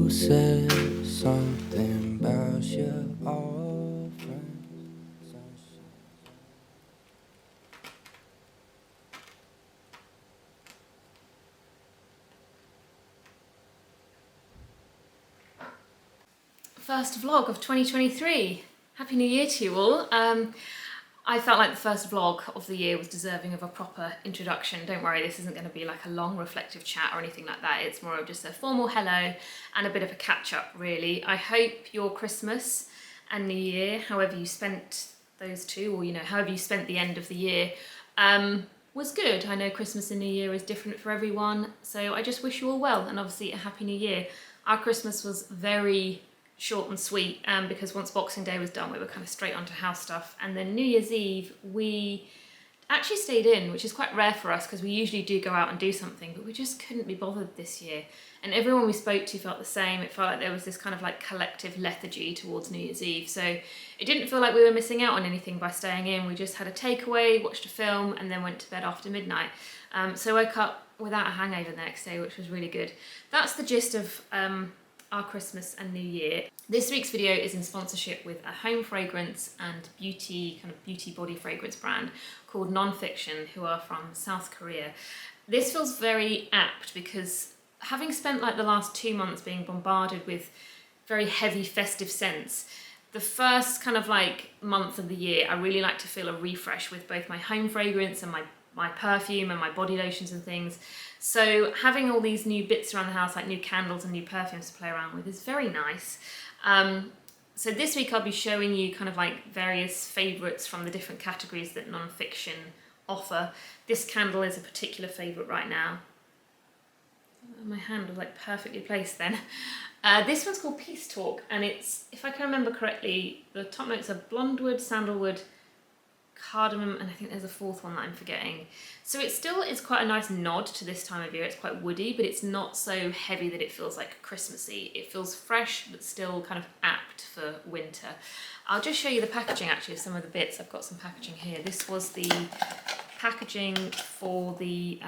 who said something about you all friends. First vlog of 2023. Happy New Year to you all. I felt like the first vlog of the year was deserving of a proper introduction. Don't worry, this isn't going to be like a long reflective chat or anything like that. It's more of just a formal hello and a bit of a catch up really. I hope your Christmas and New Year, however you spent those two, or however you spent the end of the year, was good. I know Christmas and New Year is different for everyone, so I just wish you all well and obviously a Happy New Year. Our Christmas was very short and sweet because once Boxing Day was done we were kind of straight onto house stuff, and then New Year's Eve we actually stayed in, which is quite rare for us because we usually do go out and do something, but we just couldn't be bothered this year, and everyone we spoke to felt the same. It felt like there was this kind of like collective lethargy towards New Year's Eve, so it didn't feel like we were missing out on anything by staying in. We just had a takeaway, watched a film, and then went to bed after midnight. So I woke up without a hangover the next day, which was really good. That's the gist of our Christmas and New Year. This week's video is in sponsorship with a home fragrance and beauty body fragrance brand called NONFICTION, who are from South Korea. This feels very apt because having spent like the last 2 months being bombarded with very heavy festive scents, the first kind of like month of the year I really like to feel a refresh with both my home fragrance and my perfume and my body lotions and things. So having all these new bits around the house, like new candles and new perfumes to play around with, is very nice. So this week I'll be showing you kind of like various favourites from the different categories that NONFICTION offer. This candle is a particular favourite right now. My hand was like perfectly placed then. This one's called Peace Talk, and it's, if I can remember correctly, the top notes are blondewood, sandalwood, cardamom, and I think there's a fourth one that I'm forgetting. So it still is quite a nice nod to this time of year. It's quite woody, but it's not so heavy that it feels like Christmassy. It feels fresh, but still kind of apt for winter. I'll just show you the packaging actually of some of the bits. I've got some packaging here. This was the packaging for the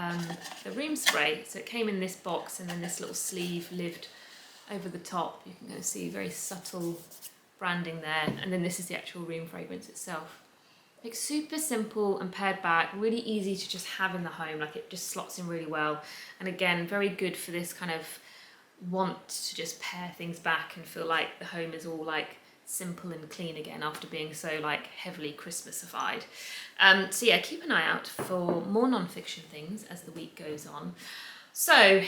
room spray. So it came in this box and then this little sleeve lived over the top. You can go see very subtle branding there. And then this is the actual room fragrance itself. Like super simple and pared back, really easy to just have in the home, like it just slots in really well. And again, very good for this kind of want to just pare things back and feel like the home is all like simple and clean again after being so like heavily Christmasified. So yeah, keep an eye out for more NONFICTION things as the week goes on. So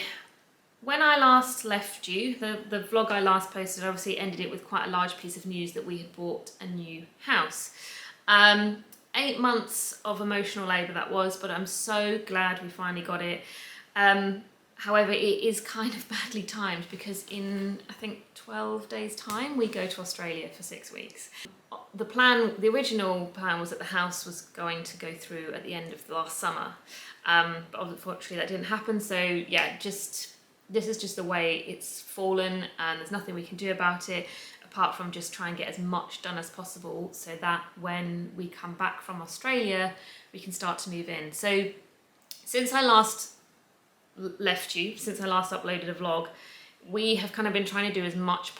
when I last left you, the vlog I last posted obviously ended it with quite a large piece of news that we had bought a new house. 8 months of emotional labour that was, but I'm so glad we finally got it. However, it is kind of badly timed because in, I think, 12 days time, we go to Australia for 6 weeks. The original plan was that the house was going to go through at the end of the last summer. But unfortunately that didn't happen. So yeah, this is just the way it's fallen and there's nothing we can do about it, apart from just try and get as much done as possible so that when we come back from Australia, we can start to move in. So since I last left you, since I last uploaded a vlog, we have kind of been trying to do as much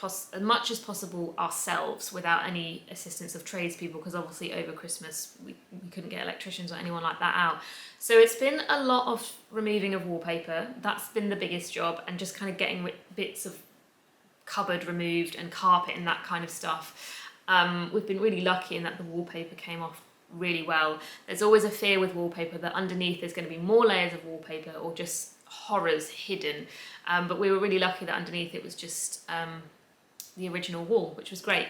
as possible ourselves without any assistance of tradespeople, because obviously over Christmas we couldn't get electricians or anyone like that out. So it's been a lot of removing of wallpaper. That's been the biggest job, and just kind of getting bits of cupboard removed and carpet and that kind of stuff. We've been really lucky in that the wallpaper came off really well. There's always a fear with wallpaper that underneath there's going to be more layers of wallpaper or just horrors hidden, but we were really lucky that underneath it was just the original wall, which was great.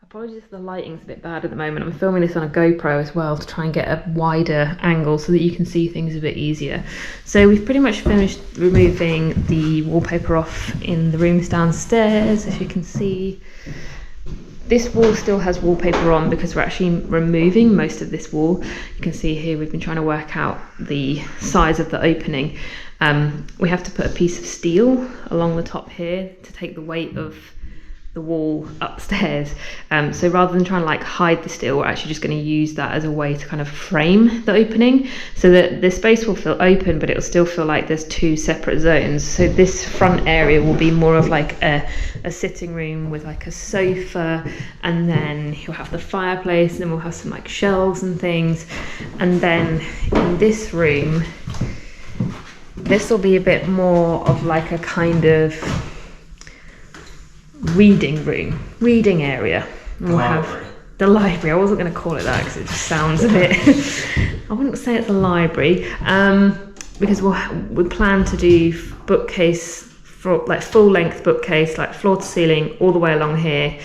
Apologies if the lighting's a bit bad at the moment. I'm filming this on a GoPro as well to try and get a wider angle so that you can see things a bit easier. So we've pretty much finished removing the wallpaper off in the rooms downstairs. As you can see, this wall still has wallpaper on because we're actually removing most of this wall. You can see here we've been trying to work out the size of the opening. We have to put a piece of steel along the top here to take the weight of the the wall upstairs. So rather than trying to like hide the steel, we're actually just going to use that as a way to kind of frame the opening, so that the space will feel open, but it will still feel like there's two separate zones. So this front area will be more of like a sitting room with like a sofa, and then you'll have the fireplace, and then we'll have some like shelves and things. And then in this room, this will be a bit more of like a kind of reading area. We'll have the library. I wasn't going to call it that because it just sounds a bit I wouldn't say it's a library, because we plan to do bookcase, for like full length bookcase, like floor to ceiling all the way along here.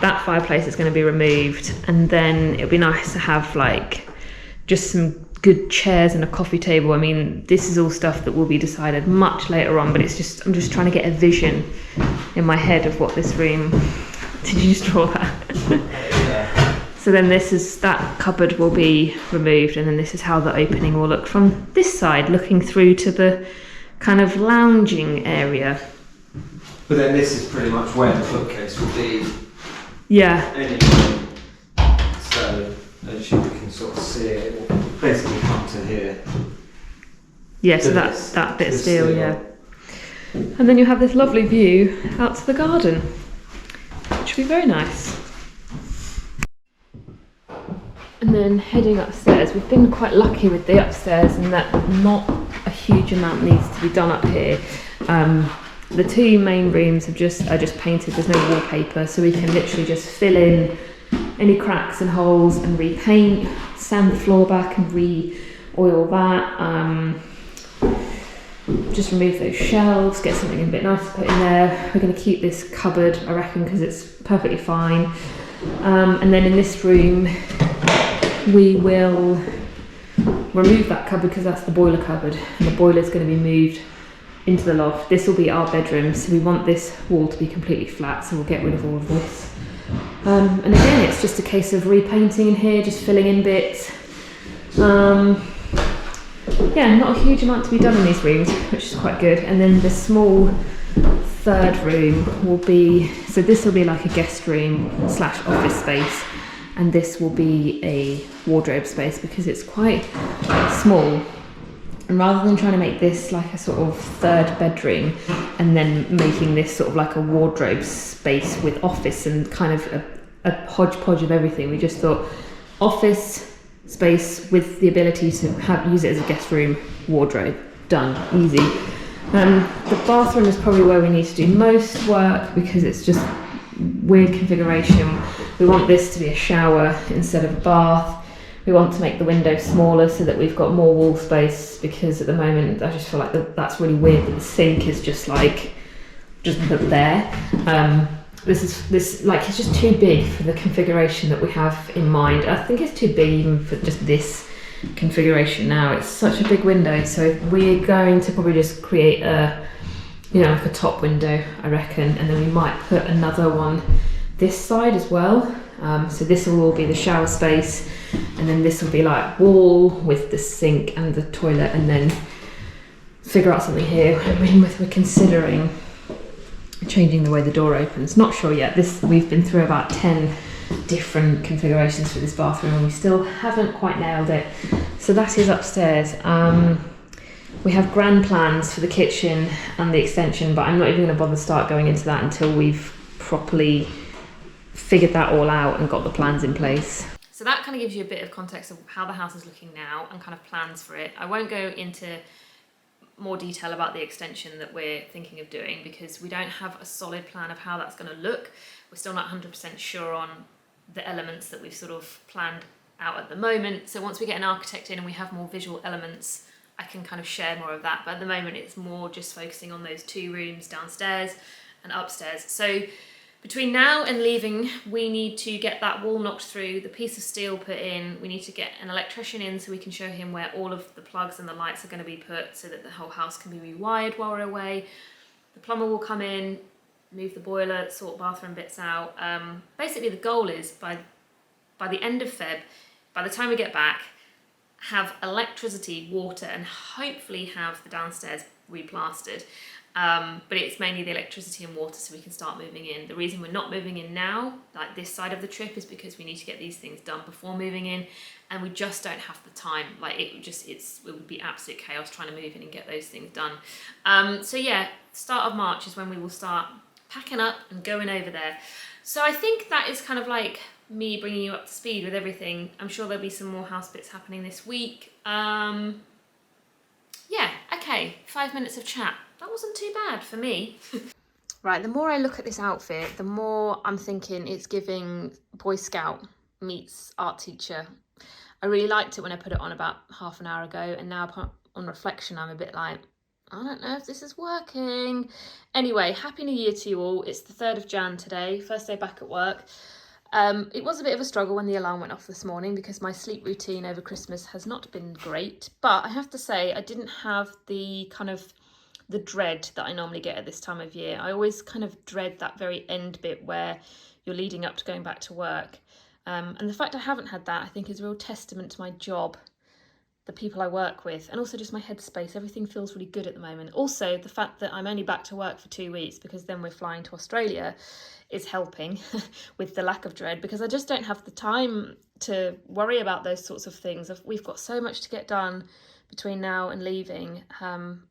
That fireplace is going to be removed, and then it'd be nice to have like just some good chairs and a coffee table. I mean, this is all stuff that will be decided much later on, but I'm just trying to get a vision in my head of what this room. Did you just draw that? So then that cupboard will be removed, and then this is how the opening will look from this side, looking through to the kind of lounging area. But then this is pretty much where the bookcase will be. Yeah. Anyway, so as you can sort of see it, it will basically come to here. Yeah, so that bit steel, yeah. And then you have this lovely view out to the garden, which will be very nice. And then heading upstairs, we've been quite lucky with the upstairs in that not a huge amount needs to be done up here. The two main rooms are just painted, there's no wallpaper, so we can literally just fill in any cracks and holes and repaint, sand the floor back and re-oil that. Just remove those shelves, get something a bit nice to put in there. We're going to keep this cupboard, I reckon, because it's perfectly fine. And then in this room, we will remove that cupboard because that's the boiler cupboard, and the boiler is going to be moved into the loft. This will be our bedroom, so we want this wall to be completely flat, so we'll get rid of all of this. And again, it's just a case of repainting in here, just filling in bits. Yeah, not a huge amount to be done in these rooms, which is quite good. And then the small third room will be, so this will be like a guest room / office space, and this will be a wardrobe space because it's quite small. And rather than trying to make this like a sort of third bedroom and then making this sort of like a wardrobe space with office and kind of a hodgepodge of everything, we just thought office space with the ability to use it as a guest room, wardrobe, done, easy. The bathroom is probably where we need to do most work because it's just weird configuration. We want this to be a shower instead of a bath. We want to make the window smaller so that we've got more wall space, because at the moment I just feel like that's really weird that the sink is just put there. This like, it's just too big for the configuration that we have in mind. I think it's too big even for just this configuration now. It's such a big window, so we're going to probably just create like a top window, I reckon, and then we might put another one this side as well. So this will all be the shower space, and then this will be like wall with the sink and the toilet, and then figure out something here. I mean, we're considering changing the way the door opens. Not sure yet. We've been through about 10 different configurations for this bathroom and we still haven't quite nailed it. So that is upstairs. We have grand plans for the kitchen and the extension, but I'm not even going to bother start going into that until we've properly figured that all out and got the plans in place. So that kind of gives you a bit of context of how the house is looking now and kind of plans for it. I won't go into more detail about the extension that we're thinking of doing because we don't have a solid plan of how that's going to look. We're still not 100% sure on the elements that we've sort of planned out at the moment. So once we get an architect in and we have more visual elements, I can kind of share more of that. But at the moment, it's more just focusing on those 2 rooms downstairs and upstairs. So between now and leaving, we need to get that wall knocked through, the piece of steel put in. We need to get an electrician in so we can show him where all of the plugs and the lights are going to be put so that the whole house can be rewired while we're away. The plumber will come in, move the boiler, sort bathroom bits out. Basically, the goal is by the end of Feb, by the time we get back, have electricity, water, and hopefully have the downstairs replastered. but it's mainly the electricity and water so we can start moving in. The reason we're not moving in now, like this side of the trip, is because we need to get these things done before moving in, and we just don't have the time. Like it would be absolute chaos trying to move in and get those things done. So yeah, start of March is when we will start packing up and going over there. So I think that is kind of like me bringing you up to speed with everything. I'm sure there'll be some more house bits happening this week. Yeah, okay, 5 minutes of chat. That wasn't too bad for me. Right, the more I look at this outfit, the more I'm thinking it's giving Boy Scout meets art teacher. I really liked it when I put it on about half an hour ago, and now on reflection I'm a bit like, I don't know if this is working. Anyway, Happy New Year to you all. It's the 3rd of Jan today, first day back at work. It was a bit of a struggle when the alarm went off this morning because my sleep routine over Christmas has not been great. But I have to say, I didn't have the kind of the dread that I normally get at this time of year. I always kind of dread that very end bit where you're leading up to going back to work. And the fact I haven't had that, I think, is a real testament to my job, the people I work with, and also just my headspace. Everything feels really good at the moment. Also, the fact that I'm only back to work for 2 weeks because then we're flying to Australia is helping with the lack of dread, because I just don't have the time to worry about those sorts of things. We've got so much to get done between now and leaving.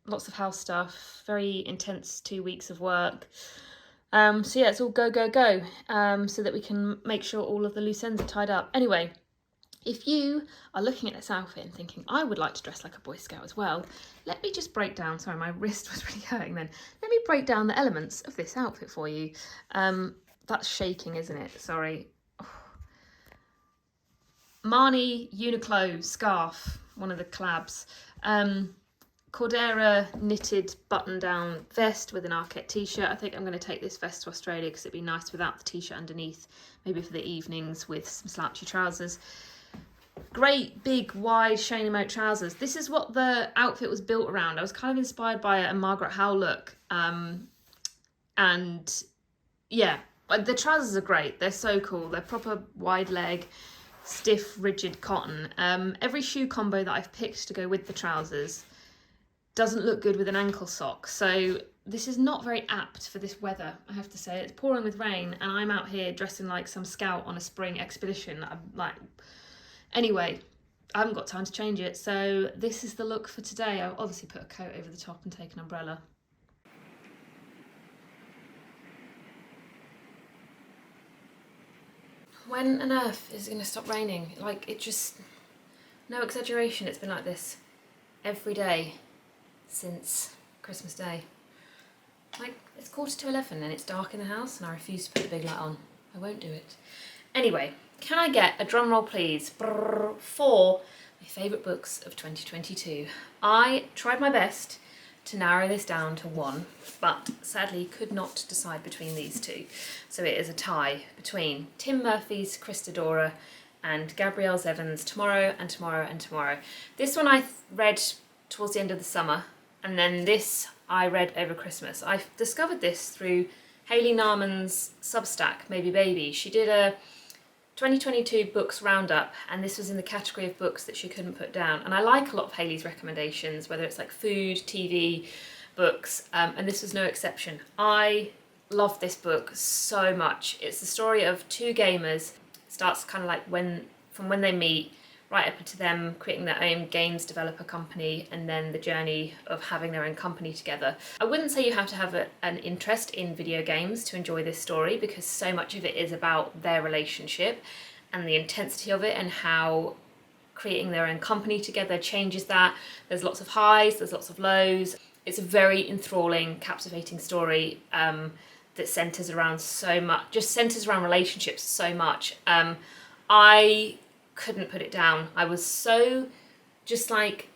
Lots of house stuff, very intense 2 weeks of work. So yeah, it's all go, go, go, so that we can make sure all of the loose ends are tied up. Anyway, if you are looking at this outfit and thinking, I would like to dress like a Boy Scout as well, let me just break down, sorry, my wrist was really hurting then. Let me break down the elements of this outfit for you. That's shaking, isn't it? Sorry. Marni Uniqlo scarf, one of the collabs. Cordera knitted button-down vest with an Arquette t-shirt. I think I'm going to take this vest to Australia because it'd be nice without the t-shirt underneath, maybe for the evenings with some slouchy trousers. Great big wide Shaina Mote trousers. This is what the outfit was built around. I was kind of inspired by a Margaret Howe look, and yeah, the trousers are great. They're so cool. They're proper wide leg, stiff, rigid cotton. Every shoe combo that I've picked to go with the trousers doesn't look good with an ankle sock, so this is not very apt for this weather, I have to say. It's pouring with rain and I'm out here dressing like some scout on a spring expedition. I'm like, anyway, I haven't got time to change it, so this is the look for today. I'll obviously put a coat over the top and take an umbrella. When on earth is it going to stop raining? Like, it just, no exaggeration, it's been like this every day since Christmas Day. Like, it's 11:15 and it's dark in the house and I refuse to put the big light on. I won't do it. Anyway, can I get a drum roll please for my favourite books of 2022? I tried my best to narrow this down to one, but sadly could not decide between these two. So it is a tie between Tim Murphy's Christadora and Gabrielle Zevon's Tomorrow and Tomorrow and Tomorrow. This one I read towards the end of the summer, and then this I read over Christmas. I discovered this through Hayley Narman's Substack, Maybe Baby. She did a 2022 books roundup, and this was in the category of books that she couldn't put down. And I like a lot of Hayley's recommendations, whether it's like food, TV, books, and this was no exception. I love this book so much. It's the story of two gamers. It starts kind of like from when they meet, right up to them creating their own games developer company, and then the journey of having their own company together. I wouldn't say you have to have an interest in video games to enjoy this story, because so much of it is about their relationship and the intensity of it and how creating their own company together changes that. There's lots of highs, there's lots of lows. It's a very enthralling, captivating story that centres around so much, just centres around relationships so much. I couldn't put it down. I was so just like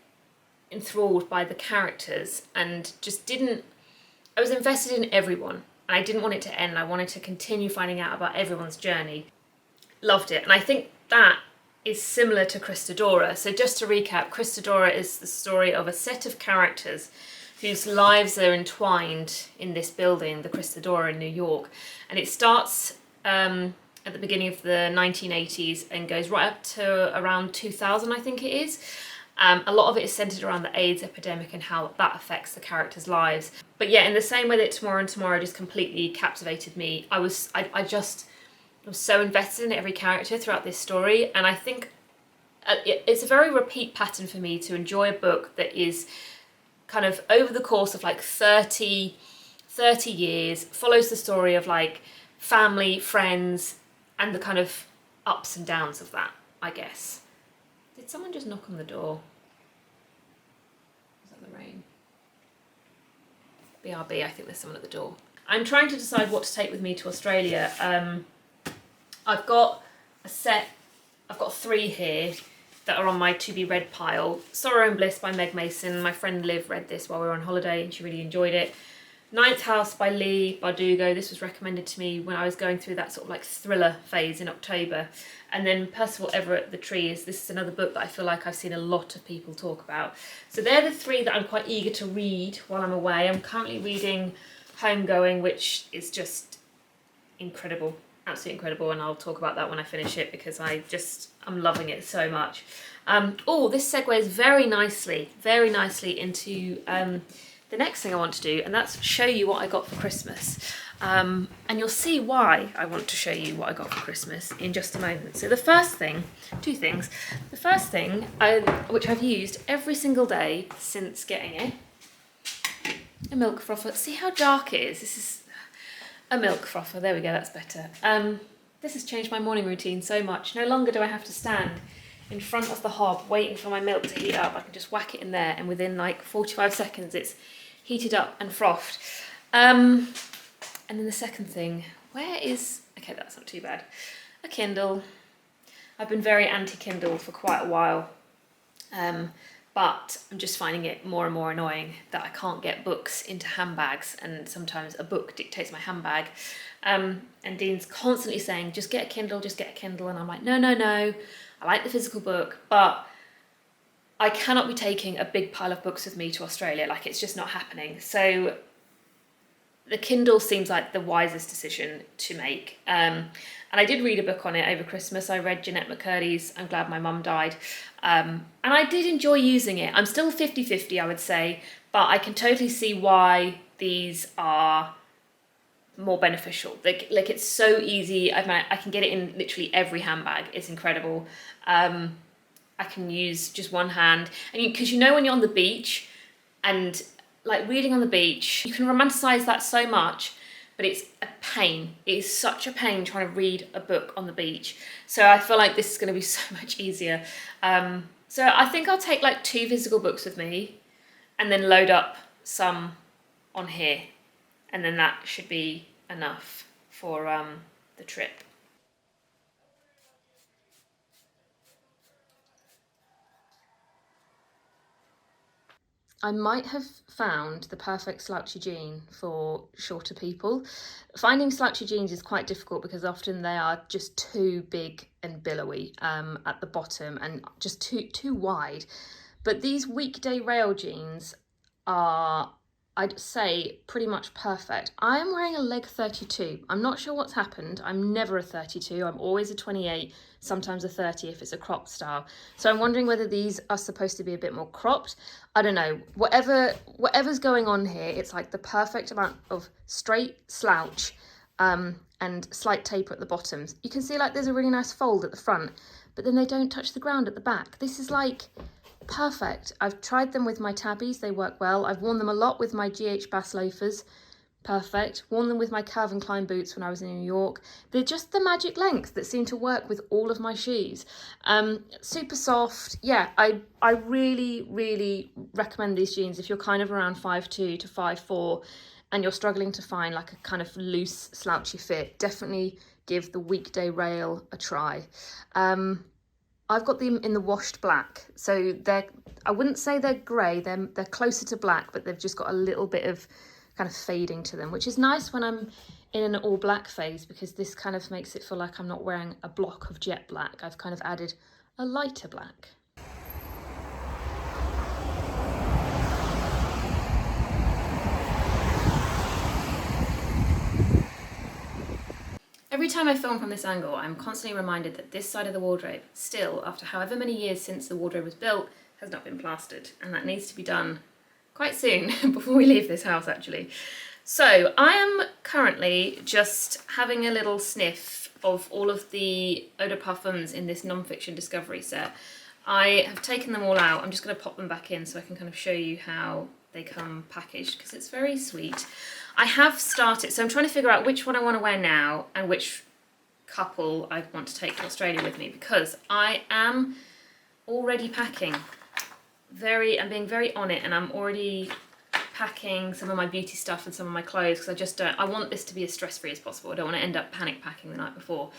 enthralled by the characters and just I was invested in everyone and I didn't want it to end. I wanted to continue finding out about everyone's journey. Loved it. And I think that is similar to Christadora. So just to recap, Christadora is the story of a set of characters whose lives are entwined in this building, the Christadora in New York. And it starts at the beginning of the 1980s and goes right up to around 2000, I think it is. A lot of it is centred around the AIDS epidemic and how that affects the characters' lives. But yeah, in the same way that Tomorrow and Tomorrow just completely captivated me, I was so invested in every character throughout this story, and I think it's a very repeat pattern for me to enjoy a book that is kind of over the course of like 30 years, follows the story of like family, friends, and the kind of ups and downs of that, I guess. Did someone just knock on the door? Is that the rain? BRB, I think there's someone at the door. I'm trying to decide what to take with me to Australia. I've got 3 here that are on my to be read pile. Sorrow and Bliss by Meg Mason. My friend Liv read this while we were on holiday and she really enjoyed it. Ninth House by Lee Bardugo. This was recommended to me when I was going through that sort of like thriller phase in October. And then Percival Everett, The Trees. This is another book that I feel like I've seen a lot of people talk about. So they're the 3 that I'm quite eager to read while I'm away. I'm currently reading Homegoing, which is just incredible. Absolutely incredible, and I'll talk about that when I finish it because I'm loving it so much. Oh, this segues very nicely into the next thing I want to do, and that's show you what I got for Christmas. And you'll see why I want to show you what I got for Christmas in just a moment. So the first thing, 2 things. The first thing, which I've used every single day since getting it, a milk frother. See how dark it is? This is a milk frother, there we go, that's better. This has changed my morning routine so much. No longer do I have to stand in front of the hob waiting for my milk to heat up. I can just whack it in there and within like 45 seconds it's heated up and frothed. And then the second thing, okay, that's not too bad. A Kindle. I've been very anti-Kindle for quite a while. But I'm just finding it more and more annoying that I can't get books into handbags, and sometimes a book dictates my handbag. And Dean's constantly saying, just get a Kindle, and I'm like, no, I like the physical book, but I cannot be taking a big pile of books with me to Australia, like it's just not happening. So the Kindle seems like the wisest decision to make. And I did read a book on it over Christmas. I read Jeanette McCurdy's I'm Glad My Mum Died. And I did enjoy using it. I'm still 50-50, I would say, but I can totally see why these are more beneficial. Like it's so easy. I can get it in literally every handbag. It's incredible. I can use just one hand. And because you know when you're on the beach and like reading on the beach, you can romanticize that so much, but it's a pain. It is such a pain trying to read a book on the beach. So I feel like this is going to be so much easier. So I think I'll take like 2 physical books with me and then load up some on here. And then that should be enough for the trip. I might have found the perfect slouchy jean for shorter people. Finding slouchy jeans is quite difficult because often they are just too big and billowy at the bottom and just too wide. But these weekday rail jeans are, I'd say, pretty much perfect. I am wearing a leg 32. I'm not sure what's happened. I'm never a 32. I'm always a 28, sometimes a 30 if it's a cropped style. So I'm wondering whether these are supposed to be a bit more cropped. I don't know. Whatever's going on here, it's like the perfect amount of straight slouch and slight taper at the bottoms. You can see like there's a really nice fold at the front, but then they don't touch the ground at the back. This is like perfect. I've tried them with my tabbies, they work well. I've worn them a lot with my GH Bass Loafers, perfect. Worn them with my Calvin Klein boots when I was in New York. They're just the magic length that seem to work with all of my shoes. Super soft. Yeah, I really recommend these jeans if you're kind of around 5'2" to 5'4" and you're struggling to find like a kind of loose slouchy fit. Definitely give the weekday rail a try. I've got them in the washed black, so I wouldn't say they're grey, they're closer to black, but they've just got a little bit of kind of fading to them, which is nice when I'm in an all black phase because this kind of makes it feel like I'm not wearing a block of jet black. I've kind of added a lighter black. Every time I film from this angle, I'm constantly reminded that this side of the wardrobe, still, after however many years since the wardrobe was built, has not been plastered, and that needs to be done quite soon, before we leave this house actually. So I am currently just having a little sniff of all of the eau de parfums in this non-fiction discovery set. I have taken them all out. I'm just going to pop them back in so I can kind of show you how they come packaged, because it's very sweet. I have started, so I'm trying to figure out which one I want to wear now and which couple I want to take to Australia with me, because I am already packing. I'm being very on it, and I'm already packing some of my beauty stuff and some of my clothes, because I want this to be as stress-free as possible. I don't want to end up panic packing the night before.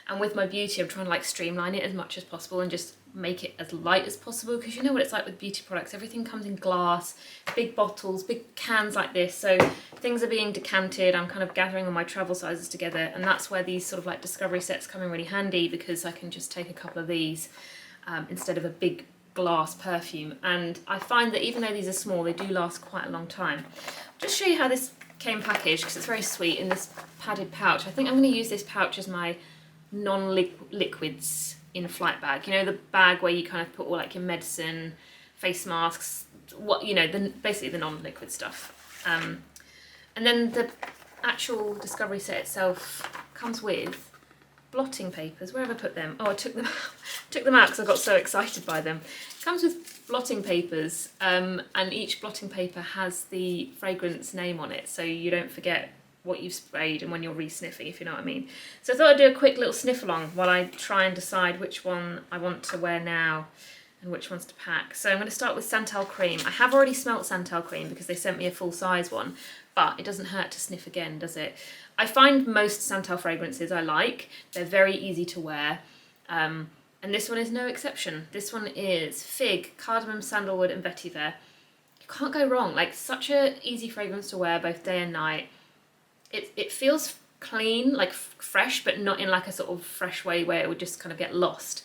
And with my beauty, I'm trying to like streamline it as much as possible and just make it as light as possible, because you know what it's like with beauty products. Everything comes in glass, big bottles, big cans like this. So things are being decanted. I'm kind of gathering all my travel sizes together, and that's where these sort of like discovery sets come in really handy, because I can just take a couple of these instead of a big glass perfume. And I find that even though these are small, they do last quite a long time. I'll just show you how this came packaged, because it's very sweet in this padded pouch. I think I'm going to use this pouch as my non-liquids in flight bag. You know, the bag where you kind of put all like your medicine, face masks, what, you know, basically the non-liquid stuff. And then the actual discovery set itself comes with blotting papers. Where have I put them? Oh, I took them out because I got so excited by them. It comes with blotting papers, and each blotting paper has the fragrance name on it, so you don't forget what you've sprayed and when you're re-sniffing, if you know what I mean. So I thought I'd do a quick little sniff along while I try and decide which one I want to wear now and which ones to pack. So I'm going to start with Santal Cream. I have already smelt Santal Cream because they sent me a full size one, but it doesn't hurt to sniff again, does it? I find most Santal fragrances I like. They're very easy to wear, and this one is no exception. This one is Fig, Cardamom, Sandalwood and Vetiver. You can't go wrong. Like, such a easy fragrance to wear both day and night. It feels clean, like fresh, but not in like a sort of fresh way where it would just kind of get lost.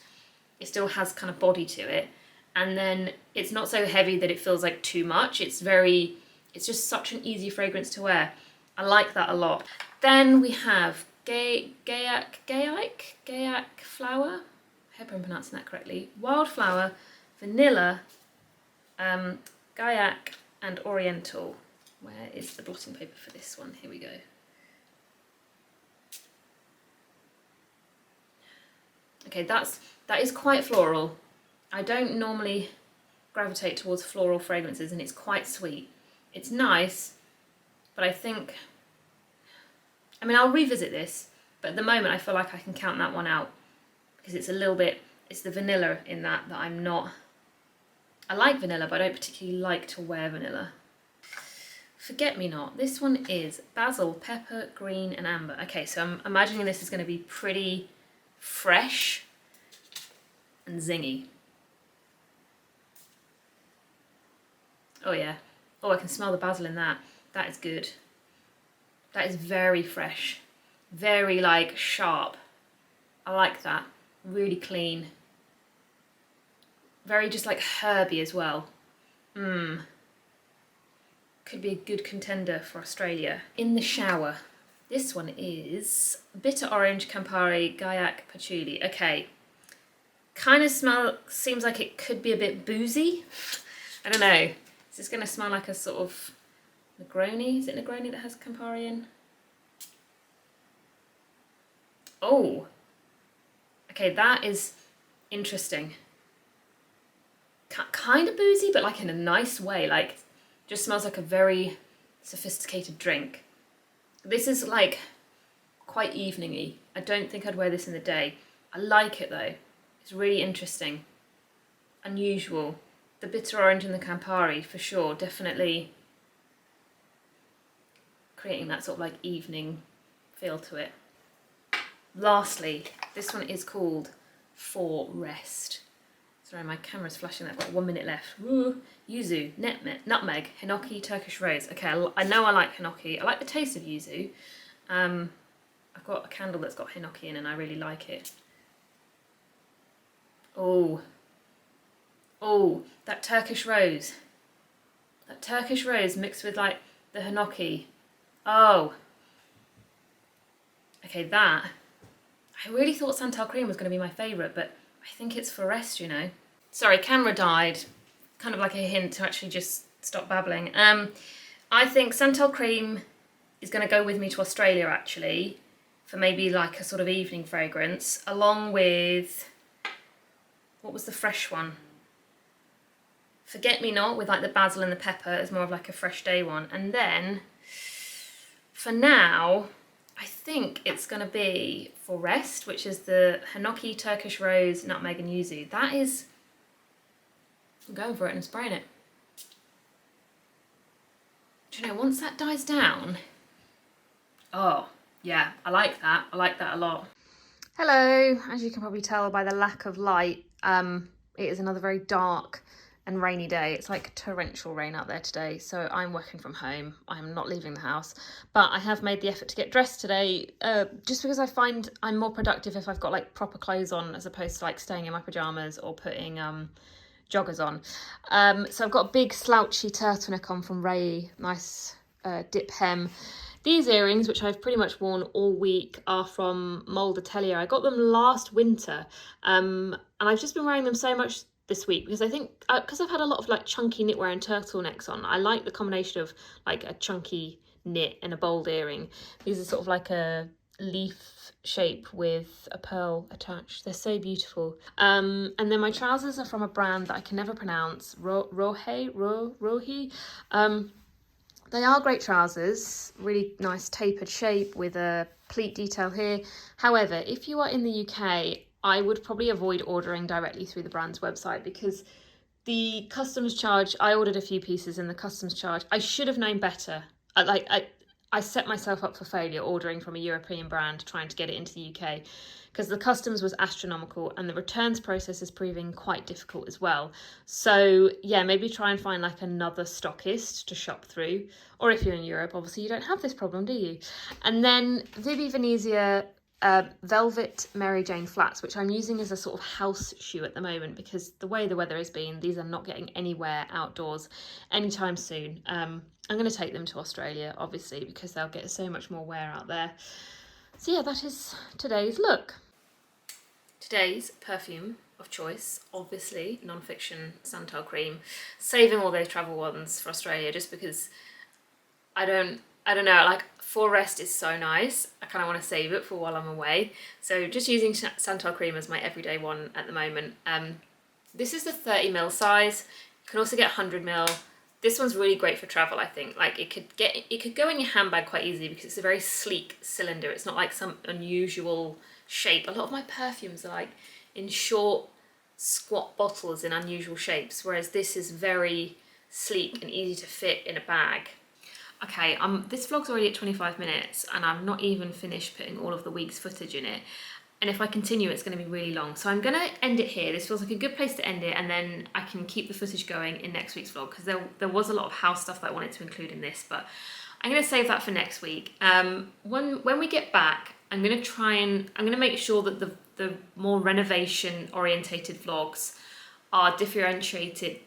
It still has kind of body to it. And then it's not so heavy that it feels like too much. It's just such an easy fragrance to wear. I like that a lot. Then we have Gaiac Flower. I hope I'm pronouncing that correctly. Wildflower, Vanilla, Gaiac and Oriental. Where is the blotting paper for this one? Here we go. Okay, that is quite floral. I don't normally gravitate towards floral fragrances, and it's quite sweet. It's nice, but I mean, I'll revisit this, but at the moment I feel like I can count that one out, because it's the vanilla in that I'm not, I like vanilla, but I don't particularly like to wear vanilla. Forget Me Not. This one is Basil, Pepper, Green and Amber. Okay, so I'm imagining this is going to be pretty fresh and zingy. Oh yeah. Oh, I can smell the basil in that. That is good. That is very fresh. Very like sharp. I like that. Really clean. Very just like herby as well. Could be a good contender for Australia. In the Shower. This one is Bitter Orange, Campari, Gaiac, Patchouli. Okay. Kind of seems like it could be a bit boozy. I don't know. Is this going to smell like a sort of Negroni? Is it Negroni that has Campari in? Oh. Okay, that is interesting. Kind of boozy, but like in a nice way. Like, just smells like a very sophisticated drink. This is like quite evening-y. I don't think I'd wear this in the day. I like it though. It's really interesting. Unusual. The bitter orange and the Campari, for sure, definitely creating that sort of like evening feel to it. Lastly, this one is called For Rest. Sorry, my camera's flashing. I've got 1 minute left. Woo. Yuzu, nutmeg, hinoki, Turkish rose. Okay, I know I like hinoki. I like the taste of yuzu. I've got a candle that's got hinoki in and I really like it. Oh, that Turkish rose. That Turkish rose mixed with like the hinoki. Oh. Okay, that. I really thought Santal Cream was going to be my favourite, but I think it's For Rest, you know. Sorry, camera died. Kind of like a hint to actually just stop babbling. I think Santal Cream is going to go with me to Australia actually, for maybe like a sort of evening fragrance, along with, what was the fresh one? Forget Me Not with like the basil and the pepper as more of like a fresh day one. And then for now, I think it's going to be for rest, which is the Hinoki Turkish Rose Nutmeg and Yuzu. That is, I'm going for it and spraying it. Do you know, once that dies down, oh yeah, I like that. I like that a lot. Hello, as you can probably tell by the lack of light, it is another very dark and rainy day. It's like torrential rain out there today, so I'm working from home. I'm not leaving the house, but I have made the effort to get dressed today, just because I find I'm more productive if I've got like proper clothes on as opposed to like staying in my pajamas or putting joggers on. So I've got a big slouchy turtleneck on from Rohe, nice dip hem. These earrings, which I've pretty much worn all week, are from Mote Atelier. I got them last winter, and I've just been wearing them so much this week because I think, because I've had a lot of like chunky knitwear and turtlenecks on, I like the combination of like a chunky knit and a bold earring. These are sort of like a leaf shape with a pearl attached. They're so beautiful. And then my trousers are from a brand that I can never pronounce, Rohe. They are great trousers, really nice tapered shape with a pleat detail here. However, if you are in the UK, I would probably avoid ordering directly through the brand's website because the customs charge, I ordered a few pieces and the customs charge, I should have known better. I set myself up for failure ordering from a European brand trying to get it into the UK because the customs was astronomical and the returns process is proving quite difficult as well. So yeah, maybe try and find like another stockist to shop through. Or if you're in Europe, obviously you don't have this problem, do you? And then Vivi Venezia Velvet Mary Jane flats, which I'm using as a sort of house shoe at the moment because the way the weather has been, these are not getting anywhere outdoors anytime soon. I'm going to take them to Australia, obviously, because they'll get so much more wear out there. So yeah, that is today's look. Today's perfume of choice, obviously, Non-Fiction Santal Cream. Saving all those travel ones for Australia just because I don't know, like for rest is so nice. I kind of want to save it for while I'm away. So just using Santal Cream as my everyday one at the moment. This is the 30ml size. You can also get 100ml. This one's really great for travel, I think. Like it could go in your handbag quite easily because it's a very sleek cylinder. It's not like some unusual shape. A lot of my perfumes are like in short, squat bottles in unusual shapes, whereas this is very sleek and easy to fit in a bag. Okay, this vlog's already at 25 minutes and I've not even finished putting all of the week's footage in it. And if I continue, it's going to be really long. So I'm going to end it here. This feels like a good place to end it, and then I can keep the footage going in next week's vlog because there was a lot of house stuff that I wanted to include in this, but I'm going to save that for next week. When we get back, I'm going to make sure that the more renovation orientated vlogs are differentiated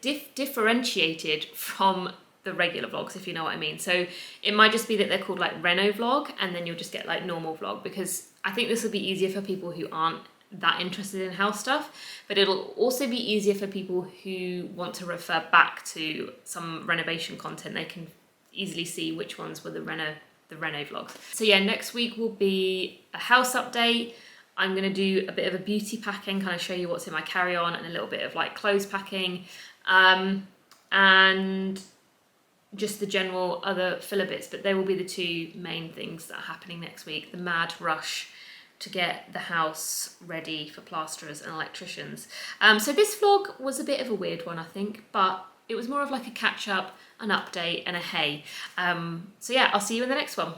from the regular vlogs, if you know what I mean. So it might just be that they're called like Reno vlog, and then you'll just get like normal vlog, because I think this will be easier for people who aren't that interested in house stuff, but it'll also be easier for people who want to refer back to some renovation content. They can easily see which ones were the Reno vlogs. So yeah, next week will be a house update. I'm going to do a bit of a beauty packing, kind of show you what's in my carry-on, and a little bit of like clothes packing, and just the general other filler bits, but they will be the two main things that are happening next week. The mad rush to get the house ready for plasterers and electricians. So this vlog was a bit of a weird one, I think, but it was more of like a catch up, an update, and a hey. So yeah, I'll see you in the next one.